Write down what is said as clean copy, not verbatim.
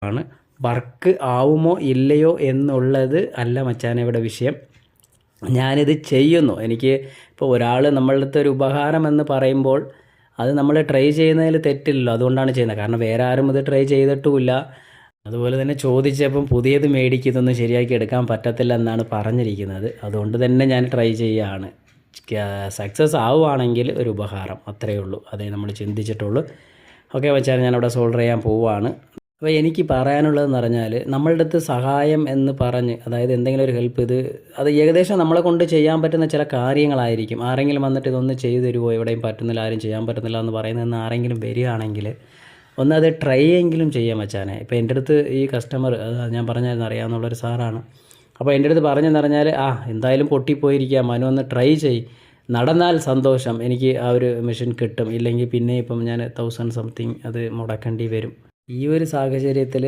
ആണ്. വർക്ക് ആവുമോ ഇല്ലയോ എന്നുള്ളത് അല്ല മച്ചാനെ ഇവിടെ വിഷയം. ഞാനിത് ചെയ്യുന്നു. എനിക്ക് ഇപ്പോൾ ഒരാൾ നമ്മളുടെ അടുത്ത് ഒരു ഉപഹാരം എന്ന് പറയുമ്പോൾ അത് നമ്മൾ ട്രൈ ചെയ്യുന്നതിൽ തെറ്റില്ലല്ലോ. അതുകൊണ്ടാണ് ചെയ്യുന്നത്. കാരണം വേറെ ആരും ഇത് ട്രൈ ചെയ്തിട്ടുമില്ല. അതുപോലെ തന്നെ ചോദിച്ചപ്പം പുതിയത് മേടിക്ക്, ഇതൊന്നും ശരിയാക്കി എടുക്കാൻ പറ്റത്തില്ല എന്നാണ് പറഞ്ഞിരിക്കുന്നത്. അതുകൊണ്ട് തന്നെ ഞാൻ ട്രൈ ചെയ്യുകയാണ്. സക്സസ് ആവുകയാണെങ്കിൽ ഒരു ഉപഹാരം, അത്രയേ ഉള്ളൂ. അതേ നമ്മൾ ചിന്തിച്ചിട്ടുള്ളൂ. ഓക്കെ മച്ചാൻ, ഞാനവിടെ സോൾഡർ ചെയ്യാൻ പോവുകയാണ്. അപ്പോൾ എനിക്ക് പറയാനുള്ളതെന്ന് പറഞ്ഞാൽ, നമ്മളുടെ അടുത്ത് സഹായം എന്ന് പറഞ്ഞ്, അതായത് എന്തെങ്കിലും ഒരു ഹെൽപ്പ്, അത് ഏകദേശം നമ്മളെ കൊണ്ട് ചെയ്യാൻ പറ്റുന്ന ചില കാര്യങ്ങളായിരിക്കും. ആരെങ്കിലും വന്നിട്ട് ഇതൊന്ന് ചെയ്തു തരുമോ, എവിടെയും പറ്റുന്നില്ല, ആരും ചെയ്യാൻ പറ്റുന്നില്ല എന്ന് പറയുന്നതെന്ന് ആരെങ്കിലും വരികയാണെങ്കിൽ ഒന്നത് ട്രൈ എങ്കിലും ചെയ്യാൻ മച്ചാനെ. ഇപ്പോൾ എൻ്റെ അടുത്ത് ഈ കസ്റ്റമർ, ഞാൻ പറഞ്ഞായിരുന്നു അറിയാവുന്നുള്ളൊരു സാറാണ്. അപ്പോൾ എൻ്റെ അടുത്ത് പറഞ്ഞെന്ന് പറഞ്ഞാൽ, എന്തായാലും പൊട്ടിപ്പോയിരിക്കുക മനു, ഒന്ന് ട്രൈ ചെയ്, നടന്നാൽ സന്തോഷം, എനിക്ക് ആ ഒരു മെഷീൻ കിട്ടും, ഇല്ലെങ്കിൽ പിന്നെ ഇപ്പം ഞാൻ 1000 സംതിങ് അത് മുടക്കേണ്ടി വരും. ഈ ഒരു സാഹചര്യത്തിൽ